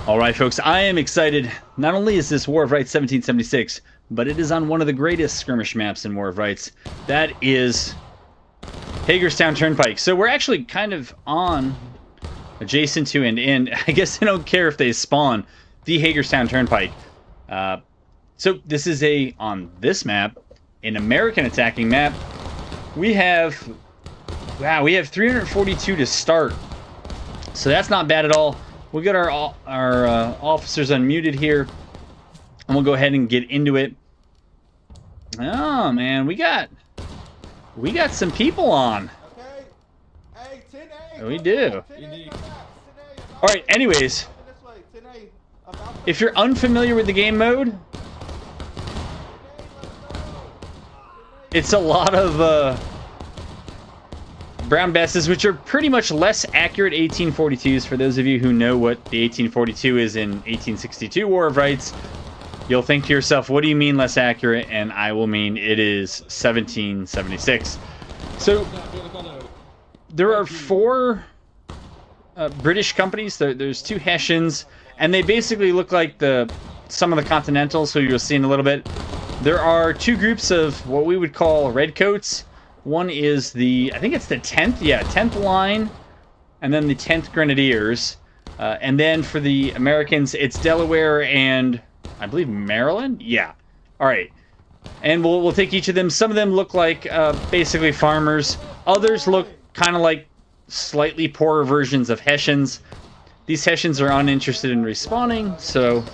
All right, folks, I am excited. Not only is this War of Rights 1776, but it is on one of the greatest skirmish maps in War of Rights. That is Hagerstown Turnpike. So we're actually kind of on, adjacent to and in. I guess I don't care if they spawn the Hagerstown Turnpike. So this is on this map, an American attacking map. We have 342 to start. So that's not bad at all. We'll get our officers unmuted here, and we'll go ahead and get into it. Oh man, we got some people on. Okay. Hey, 10A. We do. 10A, All right. Anyways, if you're unfamiliar with the game mode, it's a lot of brown besses, which are pretty much less accurate 1842s. For those of you who know what the 1842 is in 1862 War of Rights, you'll think to yourself, what do you mean less accurate? And I will mean it is 1776. So there are 4 British companies. There's 2 Hessians, and they basically look like some of the Continentals, who you'll see in a little bit. There are 2 groups of what we would call redcoats. One is I think it's the 10th line, and then the 10th Grenadiers. And then for the Americans, it's Delaware and I believe Maryland? Yeah. All right. And we'll take each of them. Some of them look like basically farmers. Others look kind of like slightly poorer versions of Hessians. These Hessians are uninterested in respawning, so...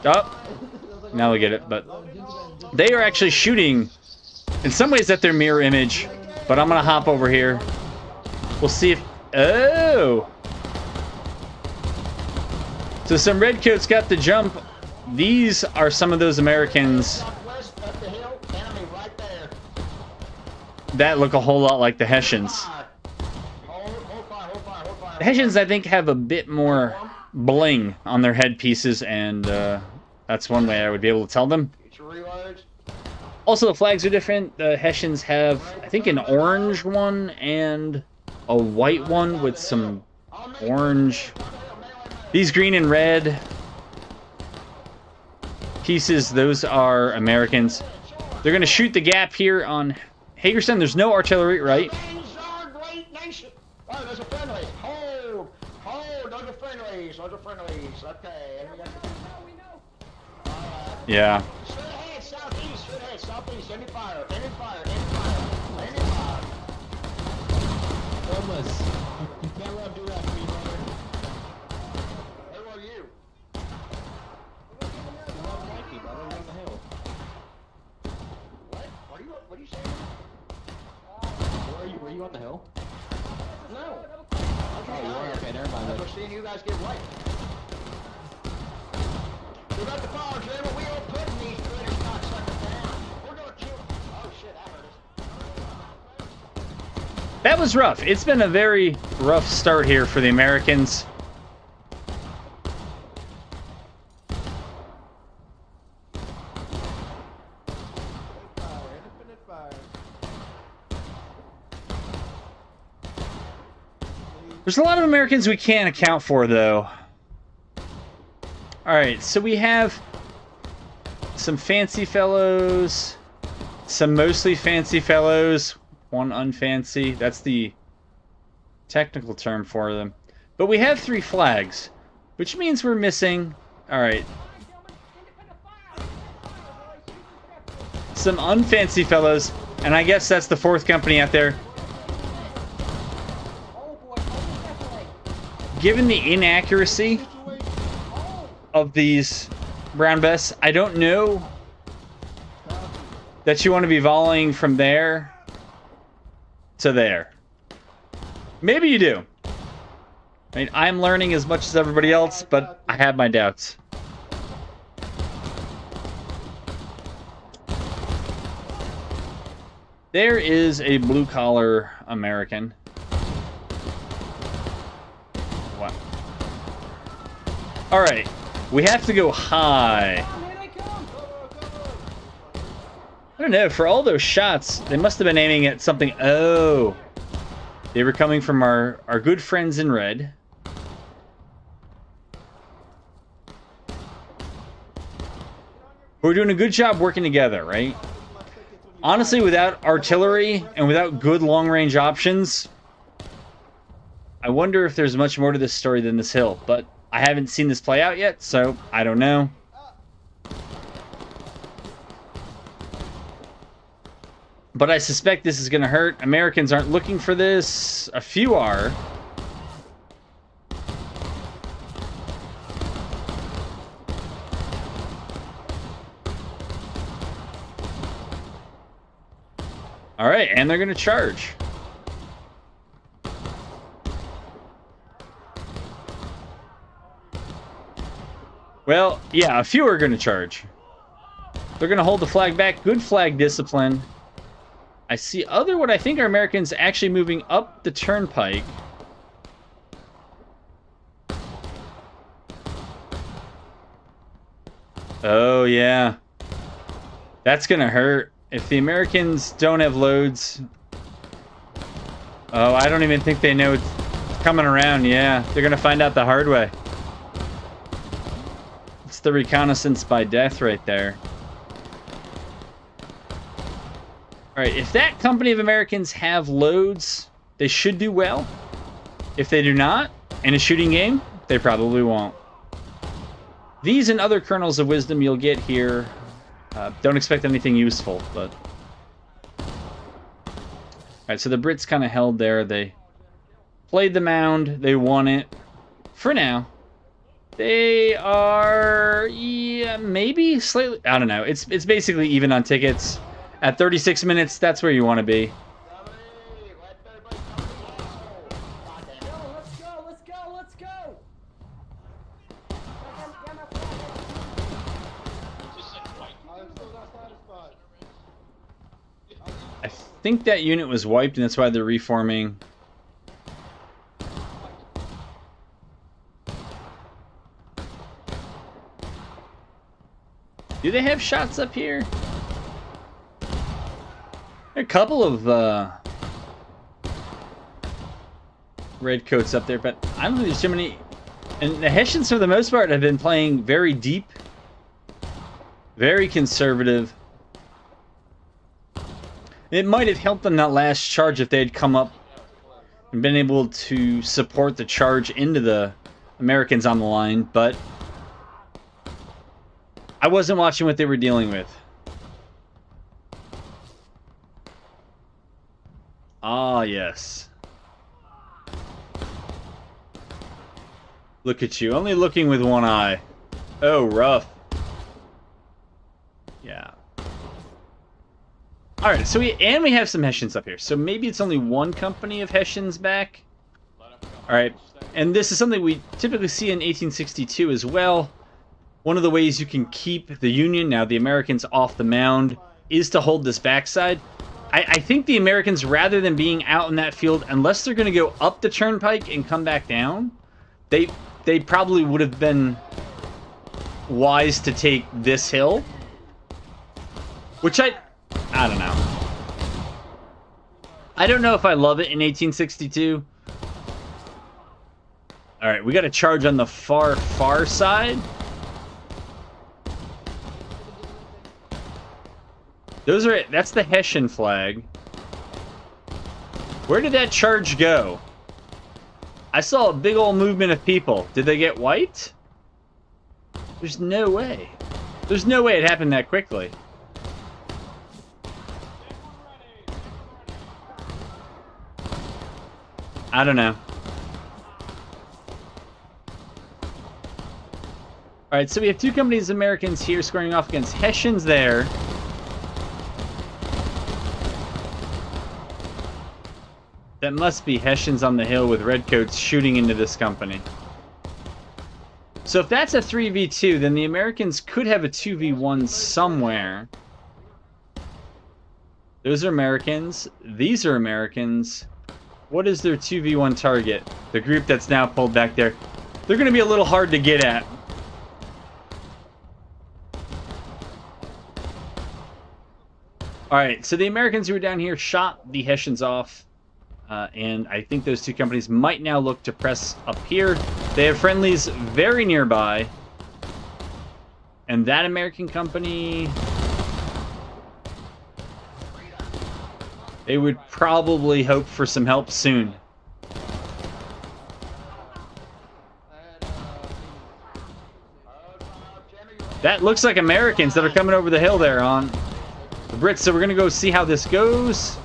Oh, now we get it. But they are actually shooting, in some ways, at their mirror image. But I'm going to hop over here. We'll see if... Oh! So some redcoats got the jump. These are some of those Americans that look a whole lot like the Hessians. The Hessians, I think, have a bit more bling on their headpieces, and that's one way I would be able to tell them. Also, the flags are different. The Hessians have, I think, an orange one and a white one with some orange. These green and red pieces, those are Americans. They're going to shoot the gap here on Hagerstown. There's no artillery, right? Oh, there's a friendly. Hold. Those are friendlies. Okay. Yeah. Southeast, any fire. Thomas, you can't let him do that to me, brother. Who are you? I'm not Mikey, brother. You're on the hill. What? What are you saying? Were you on the hill? No. Oh, you are? Okay, never mind. We're seeing you guys get wiped. We got the power, General. We all put these British cocksuckers down. We're gonna kill them. Oh shit, I heard it. That was rough. It's been a very rough start here for the Americans. Infinite fire. There's a lot of Americans we can't account for, though. Alright, so we have some fancy fellows, some mostly fancy fellows, one unfancy. That's the technical term for them. But we have 3 flags, which means we're missing, alright, some unfancy fellows, and I guess that's the 4th company out there. Given the inaccuracy of these brown vests, I don't know that you want to be volleying from there to there. Maybe you do. I mean, I'm learning as much as everybody else, but I have my doubts. There is a blue-collar American. Wow. All right. We have to go high. I don't know, for all those shots, they must have been aiming at something. Oh. They were coming from our good friends in red. We're doing a good job working together, right? Honestly, without artillery and without good long-range options, I wonder if there's much more to this story than this hill. But I haven't seen this play out yet, so I don't know. But I suspect this is going to hurt. Americans aren't looking for this. A few are. All right, and they're going to charge. Well, yeah, a few are going to charge. They're going to hold the flag back. Good flag discipline. I see what I think are Americans actually moving up the turnpike. Oh, yeah. That's going to hurt. If the Americans don't have loads... Oh, I don't even think they know it's coming around. Yeah, they're going to find out the hard way. It's the reconnaissance by death right there. All right, if that company of Americans have loads, they should do well. If they do not, in a shooting game, they probably won't. These and other kernels of wisdom you'll get here. Don't expect anything useful, but... Alright, so the Brits kind of held there. They played the mound. They won it. For now. They are... Yeah, maybe slightly... I don't know. It's basically even on tickets. At 36 minutes, that's where you want to be. I think that unit was wiped, and that's why they're reforming. Do they have shots up here? There are a couple of redcoats up there, but I don't think there's too many. And the Hessians, for the most part, have been playing very deep, very conservative. It might have helped them that last charge if they had come up and been able to support the charge into the Americans on the line, but I wasn't watching what they were dealing with. Ah, yes. Look at you, only looking with one eye. Oh, rough. Yeah. Alright, so we have some Hessians up here. So maybe it's only one company of Hessians back. Alright, and this is something we typically see in 1862 as well. One of the ways you can keep the Union, now the Americans, off the mound is to hold this backside. I think the Americans, rather than being out in that field, unless they're going to go up the turnpike and come back down, they probably would have been wise to take this hill. Which I don't know. I don't know if I love it in 1862. Alright, we got a charge on the far side. That's the Hessian flag. Where did that charge go? I saw a big old movement of people. Did they get wiped? There's no way. There's no way it happened that quickly. I don't know. Alright, so we have two companies of Americans here squaring off against Hessians there. That must be Hessians on the hill with redcoats shooting into this company. So if that's a 3v2, then the Americans could have a 2v1 somewhere. Those are Americans. These are Americans. What is their 2v1 target? The group that's now pulled back there. They're going to be a little hard to get at. Alright, so the Americans who were down here shot the Hessians off. And I think those two companies might now look to press up here. They have friendlies very nearby. And that American company, they would probably hope for some help soon. That looks like Americans that are coming over the hill there on the Brits. So we're going to go see how this goes.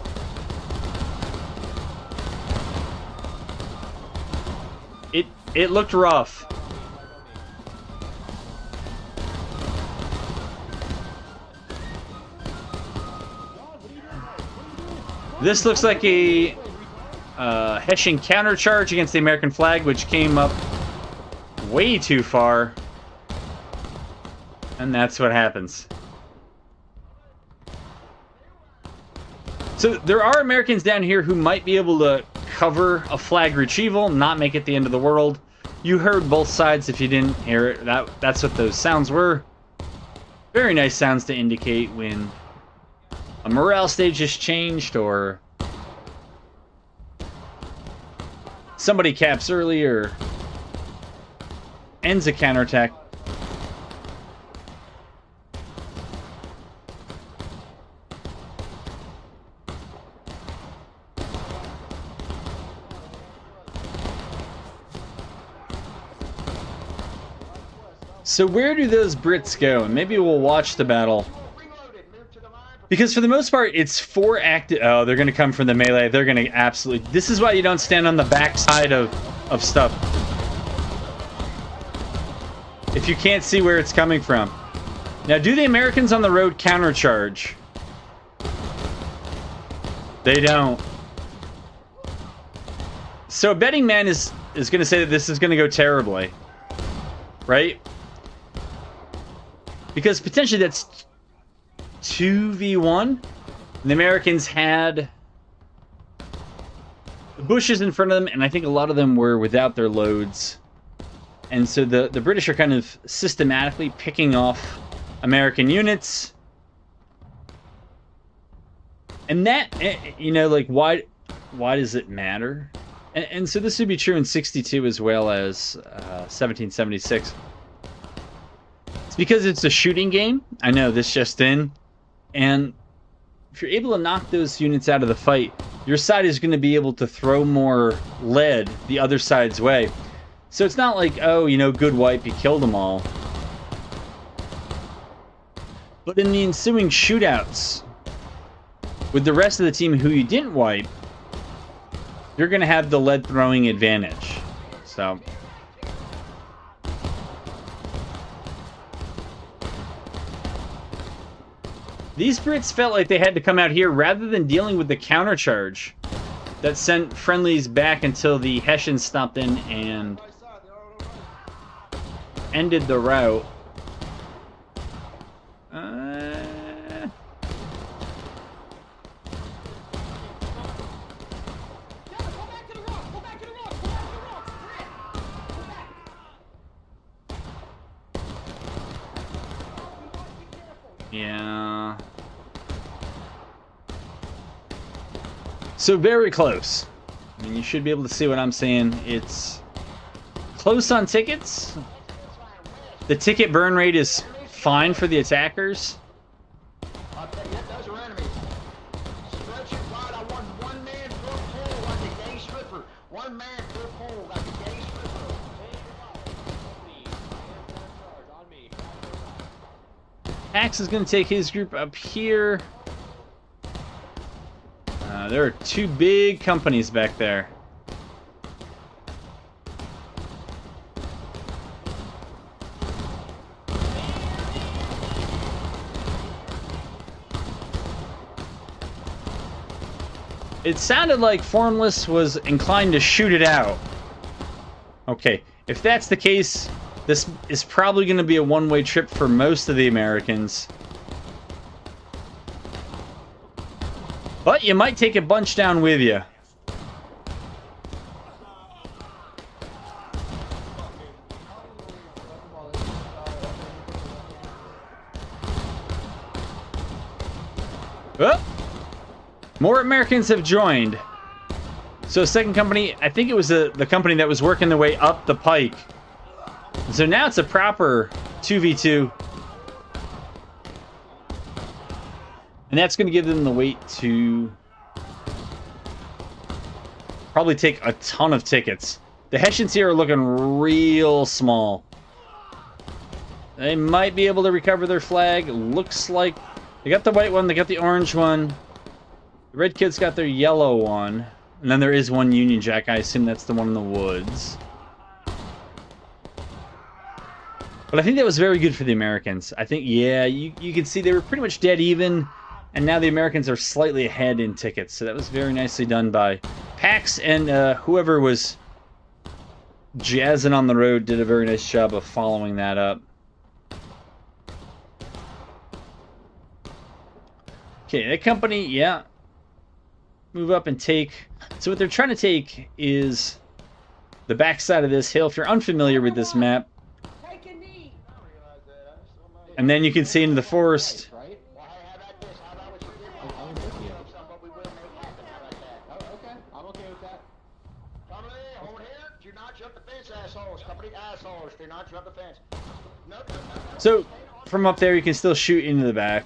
It looked rough. This looks like a Hessian countercharge against the American flag, which came up way too far. And that's what happens. So there are Americans down here who might be able to cover a flag retrieval, not make it the end of the world. You heard both sides if you didn't hear it. That's what those sounds were. Very nice sounds to indicate when a morale stage has changed or somebody caps early or ends a counterattack. So where do those Brits go? And maybe we'll watch the battle. Because for the most part, it's 4 active... Oh, they're going to come from the melee. They're going to absolutely... This is why you don't stand on the backside of stuff. If you can't see where it's coming from. Now, do the Americans on the road countercharge? They don't. So a betting man is going to say that this is going to go terribly. Right? Because potentially that's 2v1. The Americans had the bushes in front of them, and I think a lot of them were without their loads. And so the British are kind of systematically picking off American units. And that, you know, like, why does it matter? And so this would be true in 62 as well as 1776. It's because it's a shooting game. I know this just in. And if you're able to knock those units out of the fight, your side is going to be able to throw more lead the other side's way. So it's not like, oh, you know, good wipe, you killed them all. But in the ensuing shootouts, with the rest of the team who you didn't wipe, you're going to have the lead throwing advantage. So... These Brits felt like they had to come out here rather than dealing with the countercharge that sent friendlies back until the Hessians stopped in and ended the rout. Yeah. So very close. I mean, you should be able to see what I'm saying. It's close on tickets. The ticket burn rate is fine for the attackers. Those are enemies. Stretch it wide. I want one man per pole like a gay stripper. One man per pole like a gay stripper. Axe is going to take his group up here. There are 2 big companies back there. It sounded like Formless was inclined to shoot it out. Okay, if that's the case, this is probably going to be a one-way trip for most of the Americans. But you might take a bunch down with you. Oh! More Americans have joined. So second company, I think it was the company that was working their way up the pike. So now it's a proper 2v2. And that's going to give them the weight to probably take a ton of tickets. The Hessians here are looking real small. They might be able to recover their flag. Looks like they got the white one, they got the orange one. The red kids got their yellow one. And then there is one Union Jack. I assume that's the one in the woods. But I think that was very good for the Americans. I think, yeah, you can see they were pretty much dead even. And now the Americans are slightly ahead in tickets. So that was very nicely done by Pax. And whoever was jazzing on the road did a very nice job of following that up. Okay, that company, yeah. Move up and take. So what they're trying to take is the backside of this hill. If you're unfamiliar with this map, and then you can see into the forest. Right? Well, hey, how about this? How about we I'm with you. but we will make happen. How about that? Oh, okay. I'm okay with that. Come in, over here. Do not jump the fence, assholes. Complete assholes. Do not jump the fence. Nope. So from up there, you can still shoot into the back.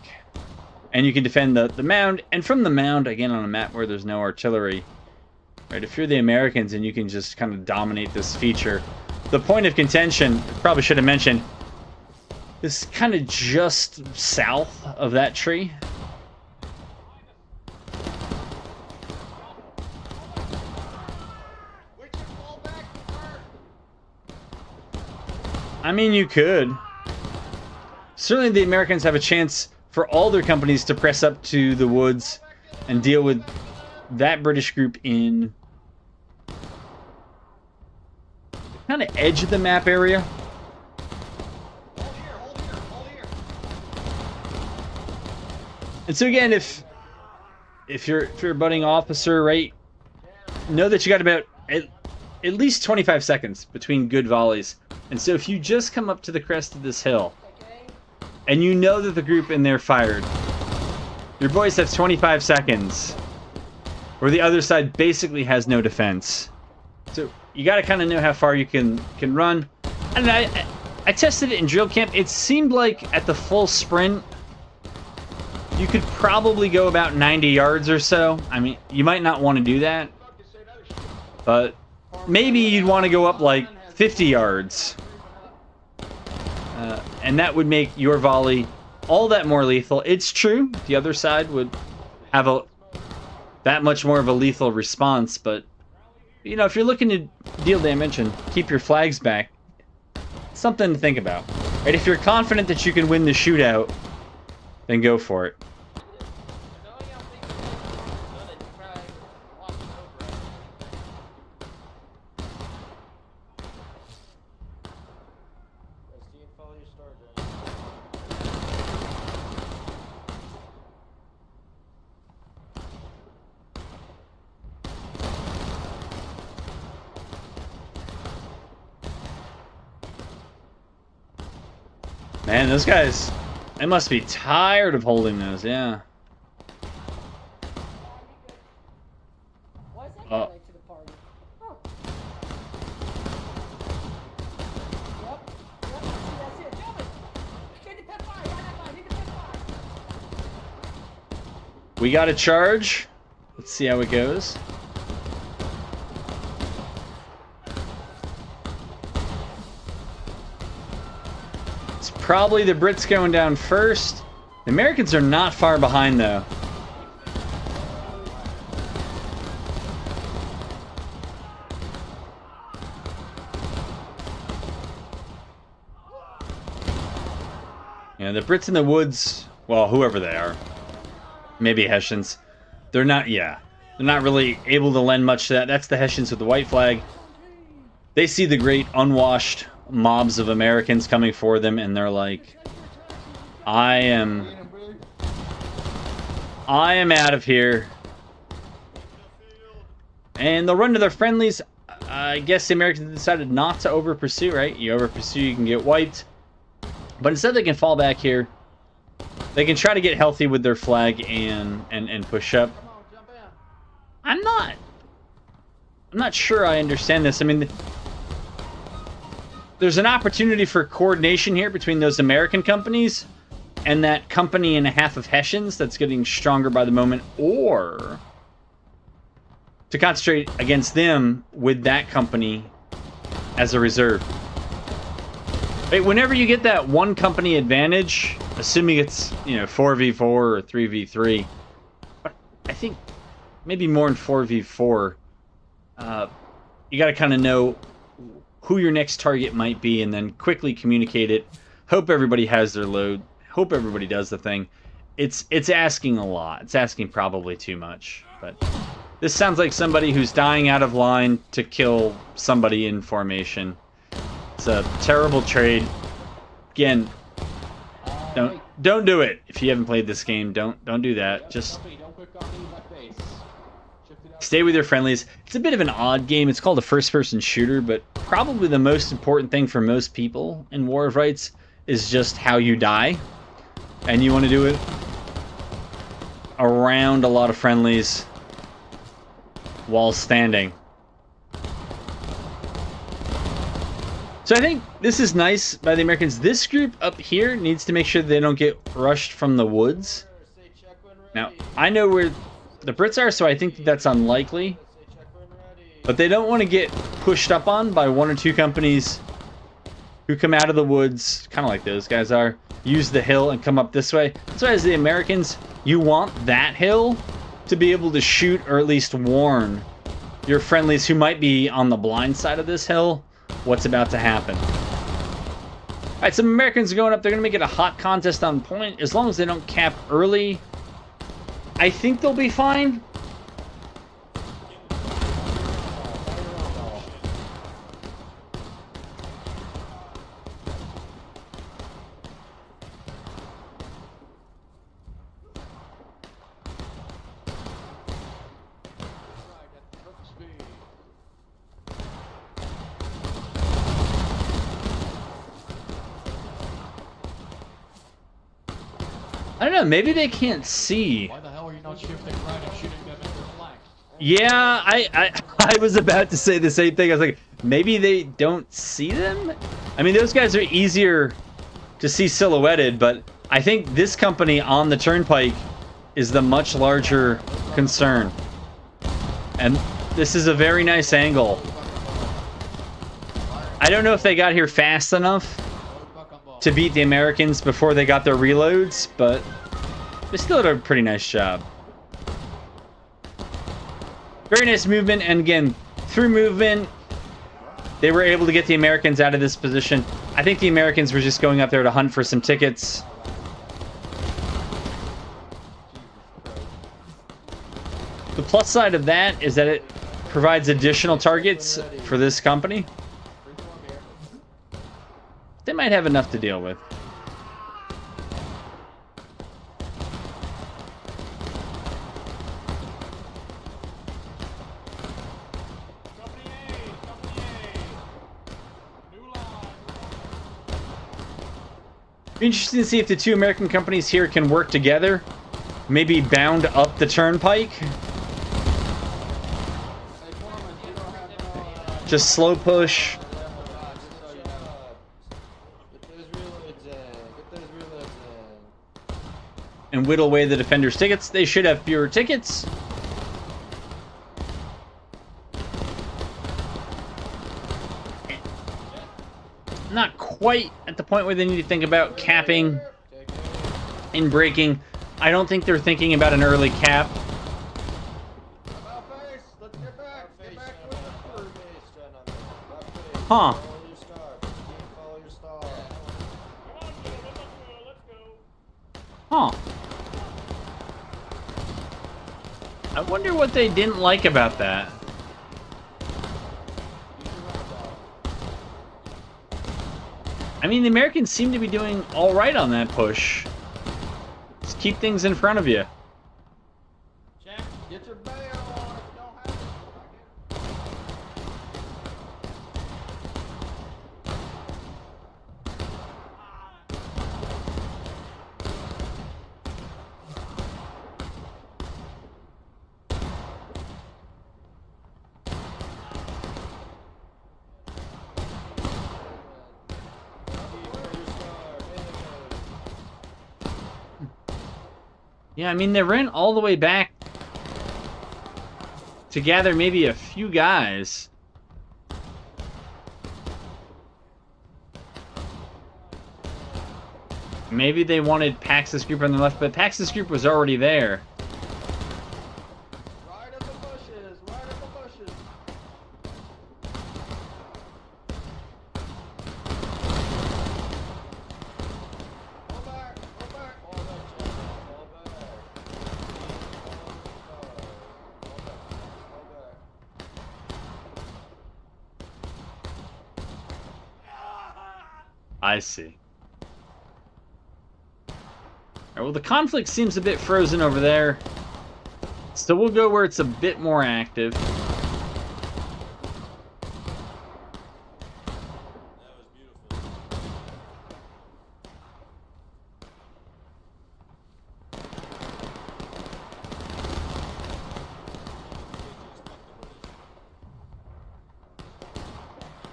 And you can defend the mound. And from the mound, again, on a map where there's no artillery, right? If you're the Americans and you can just kind of dominate this feature. The point of contention, probably should have mentioned, is kind of just south of that tree. I mean, you could. Certainly the Americans have a chance for all their companies to press up to the woods and deal with that British group in the kind of edge of the map area. And so again, if you're a budding officer, right, know that you got about at least 25 seconds between good volleys. And so if you just come up to the crest of this hill, and you know that the group in there fired, your boys have 25 seconds, where the other side basically has no defense. So you got to kind of know how far you can run. And I tested it in drill camp. It seemed like at the full sprint, you could probably go about 90 yards or so. I mean, you might not want to do that, but maybe you'd want to go up like 50 yards. And that would make your volley all that more lethal. It's true, the other side would have that much more of a lethal response, but you know, if you're looking to deal damage and keep your flags back, something to think about. Right? If you're confident that you can win the shootout, then go for it. Man, those guys, they must be tired of holding those, yeah. Why is that guy late to the party? Oh. Yep. That's it. Gentlemen, get the pet fire. Right that line. Hit the pet fire. We got a charge. Let's see how it goes. Probably the Brits going down first. The Americans are not far behind, though. Yeah, the Brits in the woods, well, whoever they are, maybe Hessians, they're not, yeah, they're not really able to lend much to that. That's the Hessians with the white flag. They see the great unwashed mobs of Americans coming for them, and they're like, I am out of here. And they'll run to their friendlies. I guess the Americans decided not to over pursue, right? You over pursue, you can get wiped. But instead they can fall back here. They can try to get healthy with their flag and push up. I'm not sure I understand this. I mean, there's an opportunity for coordination here between those American companies, and that company and a half of Hessians that's getting stronger by the moment, or to concentrate against them with that company as a reserve. Right, whenever you get that one company advantage, assuming it's, you know, 4v4 or 3v3, but I think maybe more in 4v4, you got to kind of know who your next target might be and then quickly communicate it. Hope everybody has their load. Hope everybody does the thing. It's asking a lot. It's asking probably too much. But this sounds like somebody who's dying out of line to kill somebody in formation. It's a terrible trade. Again, don't do it. If you haven't played this game, don't do that. Just stay with your friendlies. It's a bit of an odd game. It's called a first-person shooter, but probably the most important thing for most people in War of Rights is just how you die. And you want to do it around a lot of friendlies while standing. So I think this is nice by the Americans. This group up here needs to make sure they don't get rushed from the woods. Now, I know where the Brits are, so I think that's unlikely. But they don't want to get pushed up on by one or two companies who come out of the woods, kind of like those guys are, use the hill and come up this way. So as the Americans, you want that hill to be able to shoot or at least warn your friendlies who might be on the blind side of this hill what's about to happen. All right, some Americans are going up. They're going to make it a hot contest on point. As long as they don't cap early, I think they'll be fine. I don't know, maybe they can't see. Why the hell are you not shifting right and shooting them in the flank? Yeah, I was about to say the same thing. I was like, maybe they don't see them? I mean, those guys are easier to see silhouetted, but I think this company on the turnpike is the much larger concern. And this is a very nice angle. I don't know if they got here fast enough to beat the Americans before they got their reloads, but they still did a pretty nice job. Very nice movement, and again, through movement, they were able to get the Americans out of this position. I think the Americans were just going up there to hunt for some tickets. The plus side of that is that it provides additional targets for this company. They might have enough to deal with. Be interesting to see if the two American companies here can work together. Maybe bound up the turnpike. Just slow push. And whittle away the defenders' tickets. They should have fewer tickets. Not quite at the point where they need to think about capping and breaking. I don't think they're thinking about an early cap. Huh. Huh. I wonder what they didn't like about that. I mean, the Americans seem to be doing all right on that push. Just keep things in front of you. Get your bail on if you don't have Yeah, I mean, they ran all the way back to gather maybe a few guys. Maybe they wanted Pax's group on the left, but Pax's group was already there. Right up the bushes, right up the bushes. Go back, go back. All back, Jack, all back. I see. Alright, well, the conflict seems a bit frozen over there. So we'll go where it's a bit more active.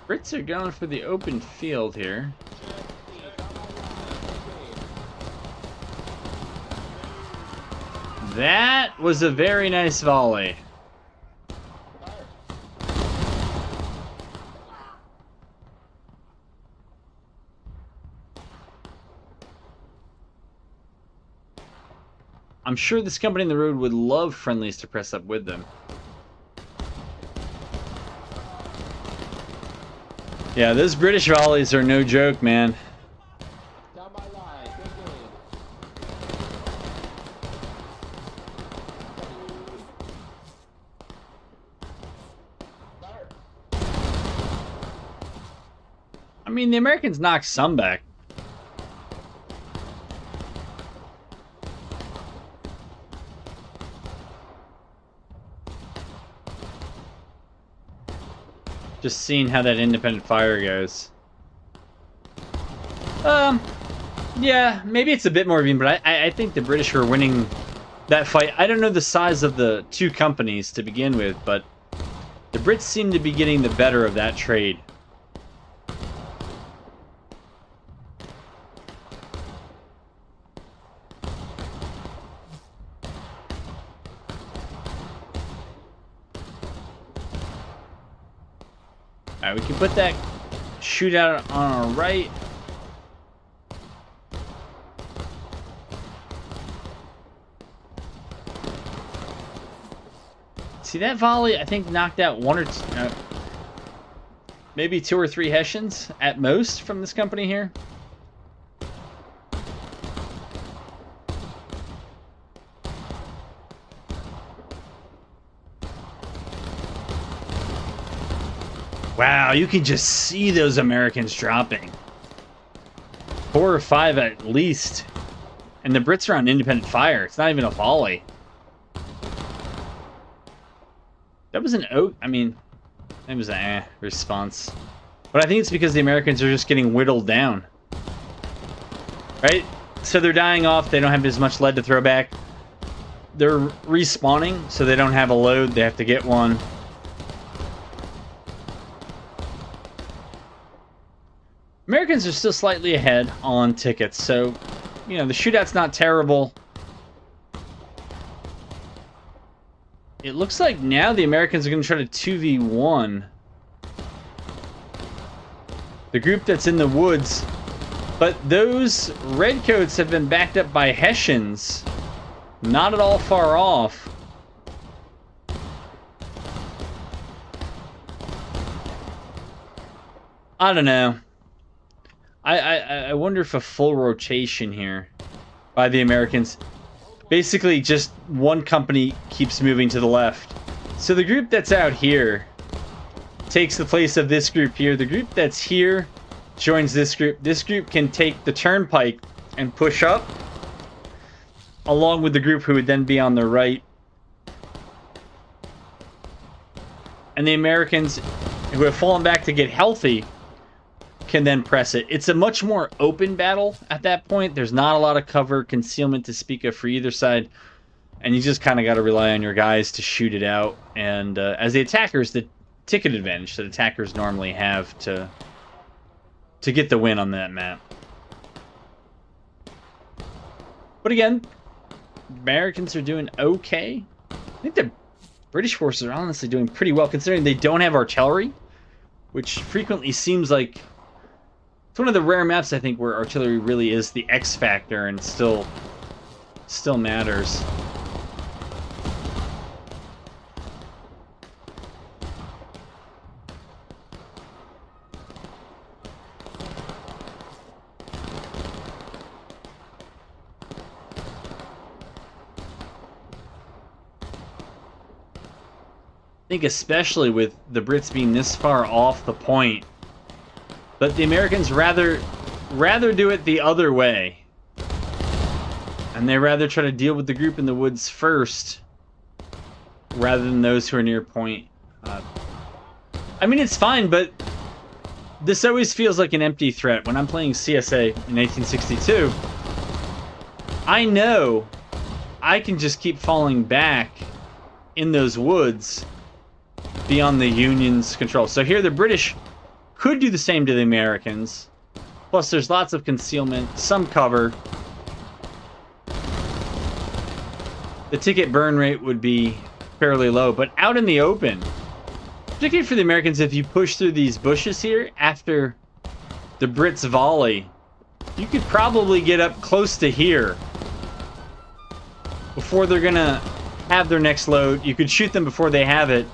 Brits are going for the open field here. That was a very nice volley. I'm sure this company in the road would love friendlies to press up with them. Yeah, those British volleys are no joke, man. Down my line, good game. I mean, the Americans knocked some back. Just seeing how that independent fire goes. Yeah, maybe it's a bit more even, but I think the British are winning that fight. I don't know the size of the two companies to begin with, but the Brits seem to be getting the better of that trade. Alright, we can put that shootout on our right. See, that volley, I think, knocked out one or two, maybe 2 or 3 Hessians at most from this company here. Wow, you can just see those Americans dropping. 4 or 5 at least. And the Brits are on independent fire. It's not even a volley. That was an I mean, it was an response. But I think it's because the Americans are just getting whittled down. Right? So they're dying off. They don't have as much lead to throw back. They're respawning, so they don't have a load. They have to get one. Americans are still slightly ahead on tickets, so, you know, the shootout's not terrible. It looks like now the Americans are going to try to 2v1 the group that's in the woods, but those redcoats have been backed up by Hessians, not at all far off. I don't know. I wonder if a full rotation here by the Americans. Basically, just one company keeps moving to the left. So the group that's out here takes the place of this group here. The group that's here joins this group. This group can take the turnpike and push up, along with the group who would then be on the right. And the Americans who have fallen back to get healthy can then press it. It's a much more open battle at that point. There's not a lot of cover, concealment to speak of for either side. And you just kind of got to rely on your guys to shoot it out. And as the attackers, the ticket advantage that attackers normally have to get the win on that map. But again, Americans are doing okay. I think the British forces are honestly doing pretty well, considering they don't have artillery, which frequently seems like it's one of the rare maps, I think, where artillery really is the X factor and still matters. I think especially with the Brits being this far off the point, but the Americans rather do it the other way. And they rather try to deal with the group in the woods first, rather than those who are near point. I mean, it's fine, but this always feels like an empty threat. When I'm playing CSA in 1862, I know I can just keep falling back in those woods beyond the Union's control. So here the British could do the same to the Americans. Plus there's lots of concealment, some cover. The ticket burn rate would be fairly low, but out in the open, particularly for the Americans, if you push through these bushes here after the Brits volley, you could probably get up close to here before they're gonna have their next load. You could shoot them before they have it,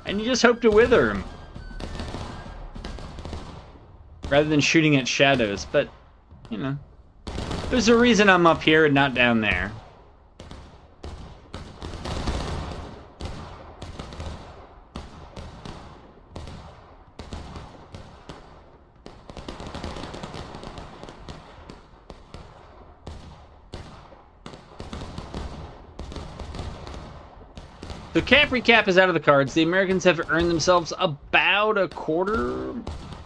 and you just hope to wither them rather than shooting at shadows. But, you know, there's a reason I'm up here and not down there. So cap recap is out of the cards. The Americans have earned themselves about a quarter,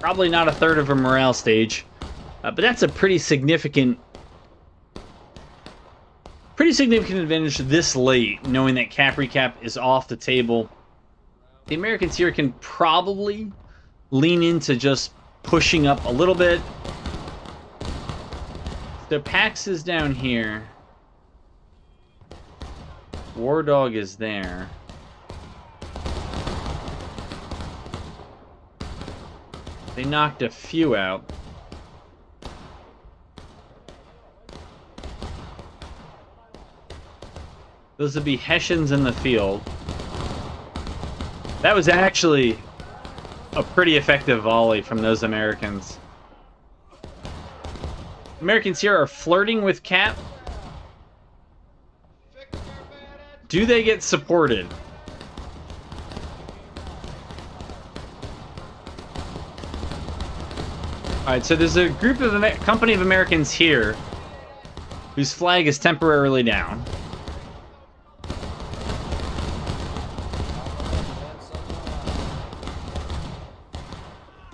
probably not a third of a morale stage, but that's a pretty significant advantage this late, knowing that cap recap is off the table. The Americans here can probably lean into just pushing up a little bit. The Pax is down here. War Dog is there. They knocked a few out. Those would be Hessians in the field. That was actually a pretty effective volley from those Americans. Americans here are flirting with cap. Do they get supported? Alright, so there's a group of company of Americans here whose flag is temporarily down.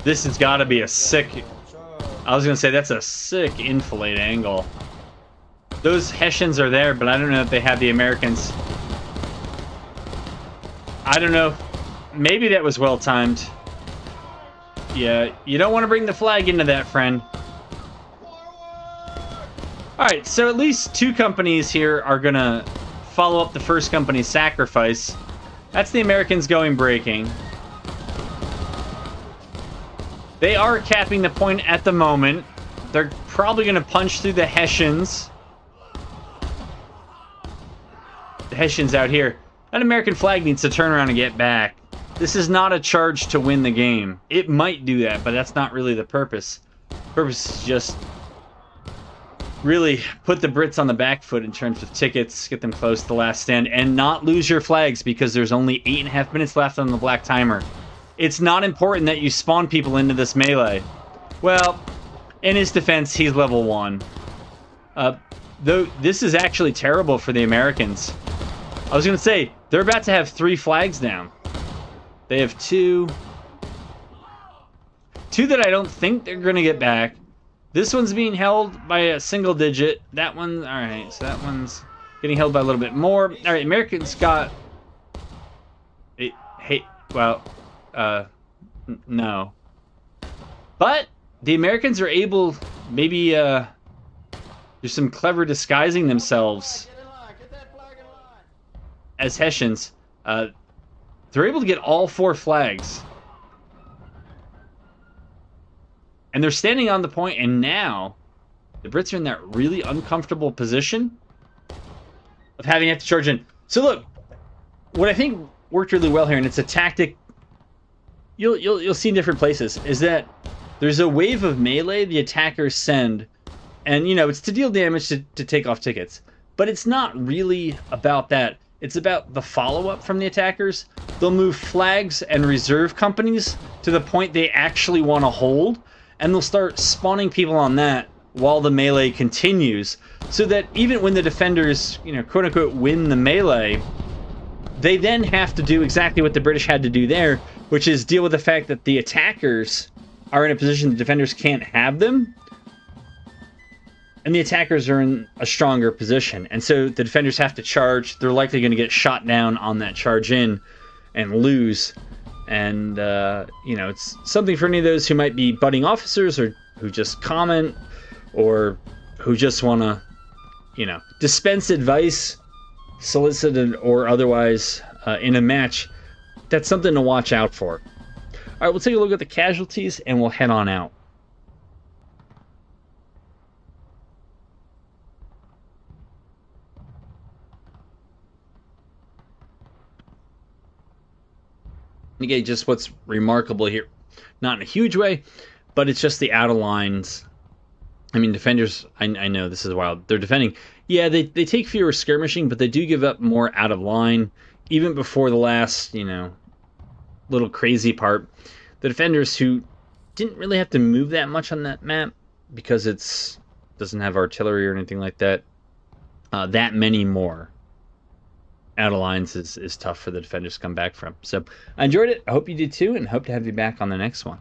This has got to be a sick... I was going to say, that's a sick enfilade angle. Those Hessians are there, but I don't know if they have the Americans. I don't know. Maybe that was well timed. Yeah, you don't want to bring the flag into that, friend. Alright, so at least two companies here are going to follow up the first company's sacrifice. That's the Americans going breaking. They are capping the point at the moment. They're probably going to punch through the Hessians. The Hessians out here. That American flag needs to turn around and get back. This is not a charge to win the game. It might do that, but that's not really the purpose. The purpose is just really put the Brits on the back foot in terms of tickets, get them close to the last stand, and not lose your flags because there's only 8.5 minutes left on the black timer. It's not important that you spawn people into this melee. Well, in his defense, he's level 1. Though this is actually terrible for the Americans. I was going to say, they're about to have 3 flags down. They have 2. 2 that I don't think they're going to get back. This one's being held by a single digit. That one, alright, so that one's getting held by a little bit more. Alright, Americans got... no. But the Americans are able, maybe, there's some clever disguising themselves as Hessians, they're able to get all 4 flags. And they're standing on the point, and now the Brits are in that really uncomfortable position of having to charge in. So look, what I think worked really well here, and it's a tactic you'll see in different places, is that there's a wave of melee the attackers send, and it's to deal damage to take off tickets. But it's not really about that. It's about the follow-up from the attackers. They'll move flags and reserve companies to the point they actually want to hold, and they'll start spawning people on that while the melee continues, so that even when the defenders, quote-unquote, win the melee, they then have to do exactly what the British had to do there, which is deal with the fact that the attackers are in a position the defenders can't have them, and the attackers are in a stronger position. And so the defenders have to charge. They're likely going to get shot down on that charge in and lose. And, it's something for any of those who might be budding officers, or who just comment, or who just want to, dispense advice, solicited or otherwise, in a match. That's something to watch out for. All right, we'll take a look at the casualties, and we'll head on out. Again, just what's remarkable here, not in a huge way, but it's just the out of lines. I mean, defenders, I know this is wild. They're defending. Yeah, they take fewer skirmishing, but they do give up more out of line. Even before the last, little crazy part, the defenders, who didn't really have to move that much on that map because it's doesn't have artillery or anything like that, that many more out of lines is tough for the defenders to come back from. So I enjoyed it. I hope you did too, and hope to have you back on the next one.